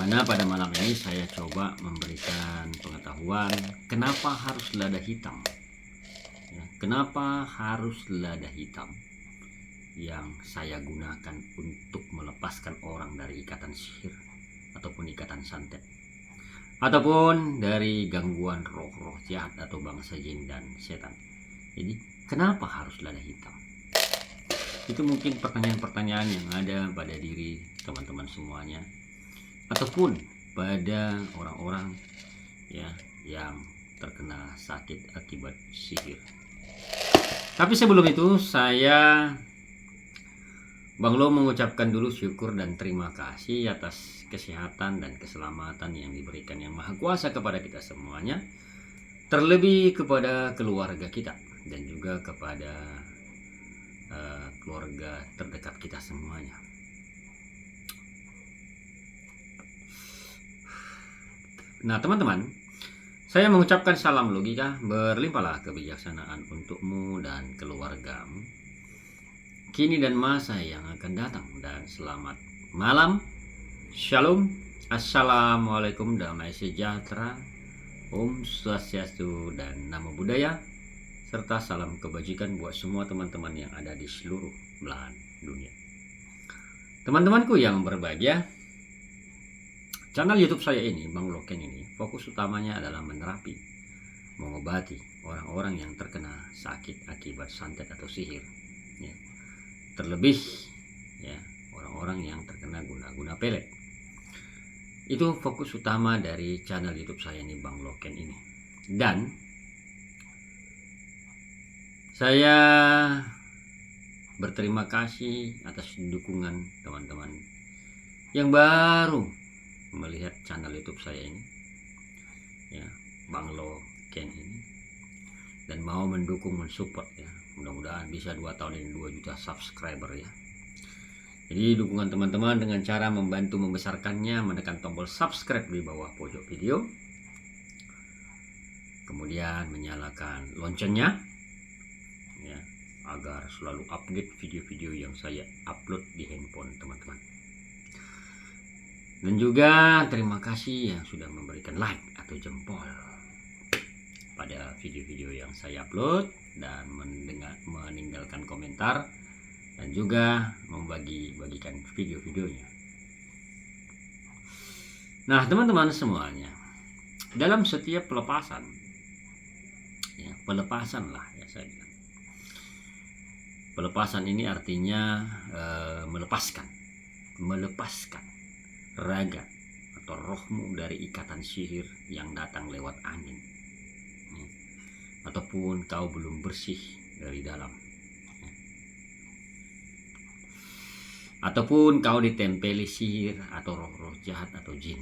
Mana pada malam ini saya coba memberikan pengetahuan kenapa harus lada hitam. Ya, kenapa harus lada hitam yang saya gunakan untuk melepaskan orang dari ikatan sihir ataupun ikatan santet, ataupun dari gangguan roh-roh jahat atau bangsa jin dan setan. Jadi kenapa harus lada hitam? Itu mungkin pertanyaan-pertanyaan yang ada pada diri teman-teman semuanya, ataupun pada orang-orang ya yang terkena sakit akibat sihir. Tapi sebelum itu saya Bang Lo mengucapkan dulu syukur dan terima kasih atas kesehatan dan keselamatan yang diberikan Yang Maha Kuasa kepada kita semuanya, terlebih kepada keluarga kita dan juga kepada keluarga terdekat kita semuanya. Nah teman-teman, saya mengucapkan salam logika, berlimpahlah kebijaksanaan untukmu dan keluargamu kini dan masa yang akan datang, dan selamat malam. Shalom, assalamualaikum, damai sejahtera, Om Swastiastu dan Namo Buddhaya, serta salam kebajikan buat semua teman-teman yang ada di seluruh belahan dunia. Teman-temanku yang berbahagia, channel YouTube saya ini, Bang Loken ini, fokus utamanya adalah menerapi, mengobati orang-orang yang terkena sakit akibat santet atau sihir. Ya. Terlebih ya orang-orang yang terkena guna-guna pelet. Itu fokus utama dari channel YouTube saya ini, Bang Loken ini. Dan saya berterima kasih atas dukungan teman-teman yang baru melihat channel YouTube saya ini, ya, Bang Loken ini, dan mau mendukung, mensupport ya. Mudah-mudahan bisa 2 tahun ini 2 juta subscriber ya. Jadi dukungan teman-teman dengan cara membantu membesarkannya, menekan tombol subscribe di bawah pojok video, kemudian menyalakan loncengnya ya, agar selalu update video-video yang saya upload di handphone teman-teman. Dan juga terima kasih yang sudah memberikan like atau jempol pada video-video yang saya upload, dan meninggalkan komentar dan juga membagi-bagikan video-videonya. Nah teman-teman semuanya, dalam setiap pelepasan ya, pelepasan lah ya saya bilang. Pelepasan ini artinya melepaskan raga atau rohmu dari ikatan sihir yang datang lewat angin ya, ataupun kau belum bersih dari dalam ya, ataupun kau ditempeli sihir atau roh-roh jahat atau jin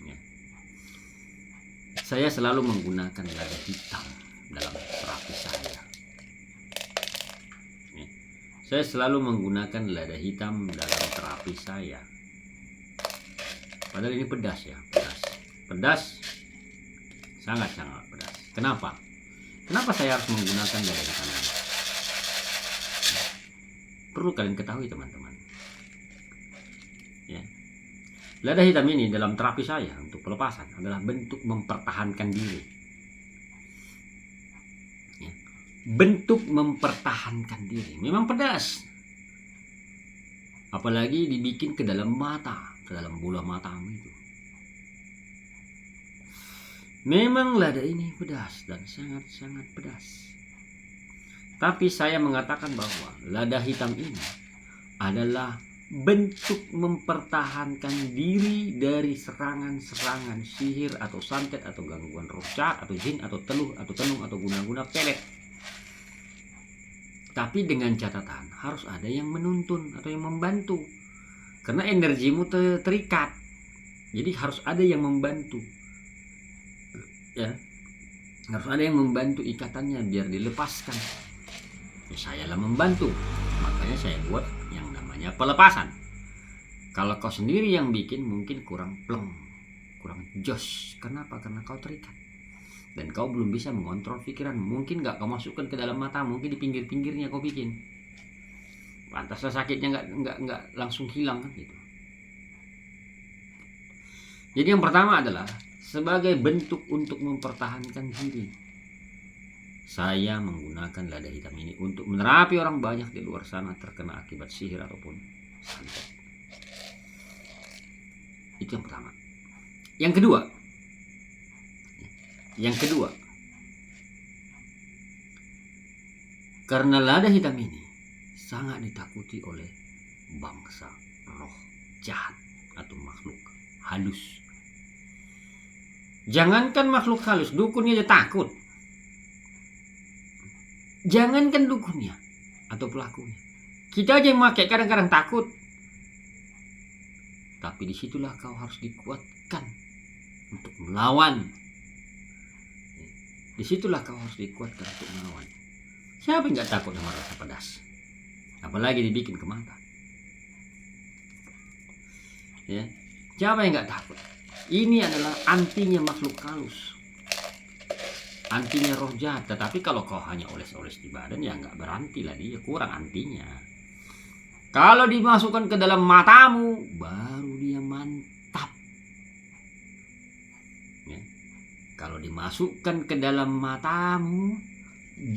ya. Saya selalu menggunakan lada hitam dalam terapi saya. Saya selalu menggunakan lada hitam dalam terapi saya. Padahal ini pedas ya, pedas, sangat-sangat pedas. Kenapa? Kenapa saya harus menggunakan lada hitam ini? Perlu kalian ketahui teman-teman. Ya, lada hitam ini dalam terapi saya untuk pelepasan adalah bentuk mempertahankan diri. Ya, bentuk mempertahankan diri. Memang pedas, apalagi dibikin ke dalam mata, ke dalam bola matamu itu. Memang lada ini pedas dan sangat-sangat pedas. Tapi saya mengatakan bahwa lada hitam ini adalah bentuk mempertahankan diri dari serangan-serangan sihir atau santet atau gangguan roh jahat atau jin atau teluh atau tenung atau guna-guna pelet. Tapi dengan catatan harus ada yang menuntun atau yang membantu, karena energimu terikat. Jadi harus ada yang membantu ya, harus ada yang membantu ikatannya biar dilepaskan ya. Saya lah membantu, makanya saya buat yang namanya pelepasan. Kalau kau sendiri yang bikin mungkin kurang plong, kurang jos. Kenapa? Karena kau terikat dan kau belum bisa mengontrol pikiran. Mungkin gak kau masukkan ke dalam mata, mungkin di pinggir-pinggirnya kau bikin. Pantaslah sakitnya nggak langsung hilang kan gitu. Jadi yang pertama adalah sebagai bentuk untuk mempertahankan diri, saya menggunakan lada hitam ini untuk menerapi orang banyak di luar sana terkena akibat sihir ataupun santet. Itu yang pertama. Yang kedua, karena lada hitam ini sangat ditakuti oleh bangsa roh jahat atau makhluk halus. Jangankan makhluk halus, dukunnya aja takut. Jangankan dukunnya atau pelakunya, kita aja yang pakai kadang-kadang takut. Tapi disitulah kau harus dikuatkan untuk melawan. Disitulah kau harus dikuatkan untuk melawan. Siapa yang gak takut sama rasa pedas? Apalagi dibikin ke mata. Ya, siapa yang gak takut? Ini adalah antinya makhluk halus, antinya roh jahat. Tetapi kalau kau hanya oles-oles di badan, ya nggak beranti lah dia, kurang antinya. Kalau dimasukkan ke dalam matamu, baru dia mantap. Ya. Kalau dimasukkan ke dalam matamu,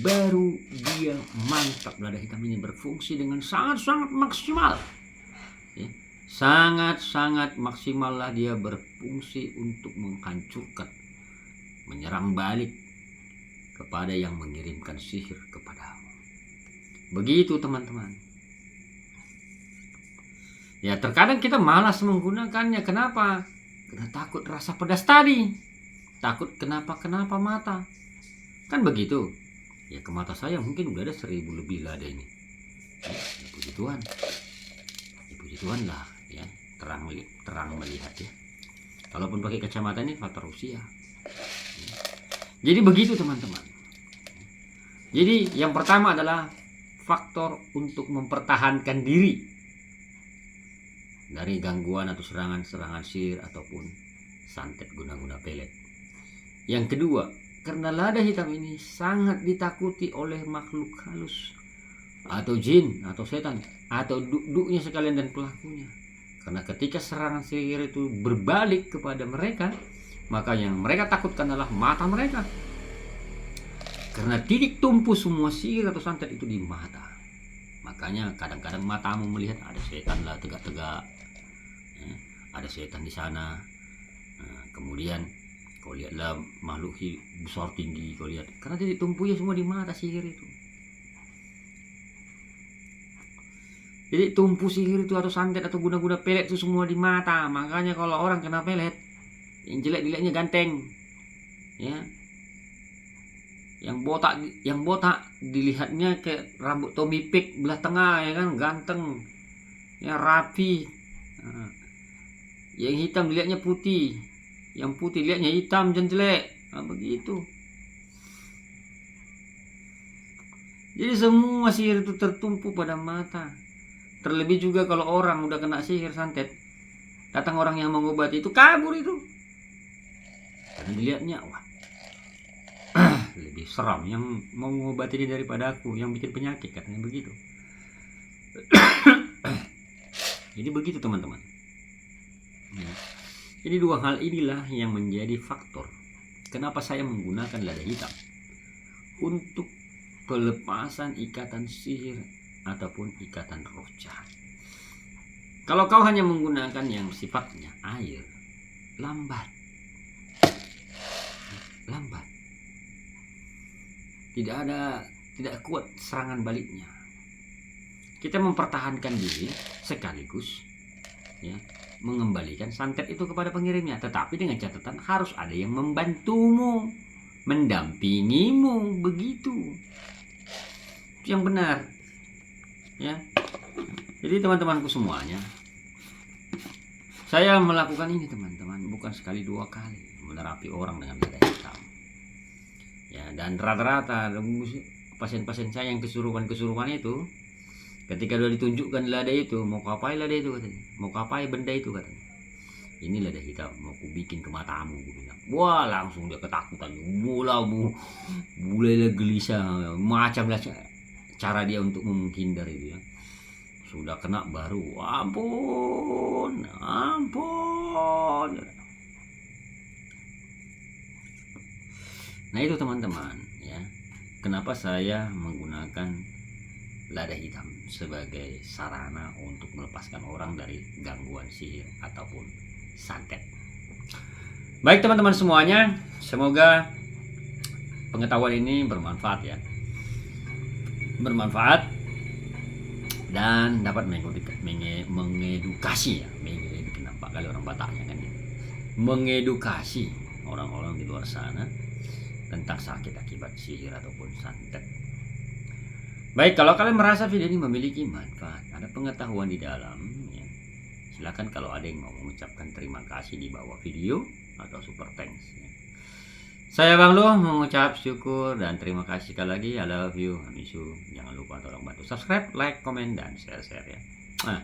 baru dia mantap. Lada hitam ini berfungsi dengan sangat-sangat maksimal. Ya. Sangat-sangat maksimal lah dia berfungsi untuk menghancurkan, menyerang balik kepada yang mengirimkan sihir kepadamu. Begitu teman-teman. Ya, terkadang kita malas menggunakannya. Kenapa? Karena takut rasa pedas tadi. Takut kenapa mata. Kan begitu. Ya, ke mata saya mungkin udah ada 1000 lebih lada ini. Ya, puji Tuhan. Ya, puji Tuhan lah. Ya, terang melihat ya. Kalaupun pakai kacamata ini faktor usia. Ya. Jadi begitu teman-teman. Jadi yang pertama adalah faktor untuk mempertahankan diri dari gangguan atau serangan-serangan sihir ataupun santet guna-guna pelet. Yang kedua, karena lada hitam ini sangat ditakuti oleh makhluk halus atau jin atau setan atau duk-duknya sekalian dan pelakunya. Karena ketika serangan sihir itu berbalik kepada mereka, maka yang mereka takutkan adalah mata mereka. Karena titik tumpu semua sihir atau santet itu di mata. Makanya kadang-kadang matamu melihat ada setan lah tegak-tegak. Ada setan di sana. Nah, kemudian kau lihatlah makhluk besar tinggi kau lihat. Karena titik tumpunya semua di mata sihir itu. Jadi tumpu sihir itu atau santet atau guna-guna pelet itu semua di mata. Makanya kalau orang kena pelet, yang jelek dilihatnya ganteng, ya. Yang botak dilihatnya kayak rambut Tommy Pick belah tengah, ya kan, ganteng, ya rapi. Nah, yang hitam dilihatnya putih, yang putih dilihatnya hitam dan jelek. Nah, begitu. Jadi semua sihir itu tertumpu pada mata. Terlebih juga kalau orang udah kena sihir santet, datang orang yang mengobati itu kabur itu. Karena dilihatnya, wah, lebih seram yang mau mengobati ini daripada aku yang bikin penyakit, katanya begitu. Jadi begitu teman-teman. Jadi dua hal inilah yang menjadi faktor kenapa saya menggunakan lada hitam untuk pelepasan ikatan sihir ataupun ikatan roh jahat. Kalau kau hanya menggunakan yang sifatnya air, lambat, tidak kuat serangan baliknya. Kita mempertahankan diri sekaligus, ya, mengembalikan santet itu kepada pengirimnya. Tetapi dengan catatan harus ada yang membantumu, mendampingimu, begitu. Yang benar. Ya. Jadi teman-temanku semuanya, saya melakukan ini teman-teman bukan sekali dua kali, menerapi orang dengan lada hitam. Ya, dan rata-rata pasien-pasien saya yang kesurupan itu, ketika sudah ditunjukkan lada itu, mau kapai lada itu katanya, mau kapai benda itu katanya, ini lada hitam, mau ku bikin ke matamu, gue bilang. Wah, langsung dia ketakutan, mulai gelisah, macam lah cara dia untuk menghindar itu ya. Sudah kena baru, ampun. Nah itu teman-teman ya, kenapa saya menggunakan lada hitam sebagai sarana untuk melepaskan orang dari gangguan sihir ataupun santet. Baik teman-teman semuanya, semoga pengetahuan ini bermanfaat ya, bermanfaat dan dapat mengedukasi ya, kenapa kali orang Bataknya kan ya, mengedukasi orang-orang di luar sana tentang sakit akibat sihir ataupun santet. Baik, kalau kalian merasa video ini memiliki manfaat, ada pengetahuan di dalam ya, silakan kalau ada yang mau mengucapkan terima kasih di bawah video atau super thanks ya. Saya Bang Lu mengucap syukur dan terima kasih sekali lagi. I love you, I miss you. Jangan lupa tolong bantu subscribe, like, komen, dan share ya. Nah,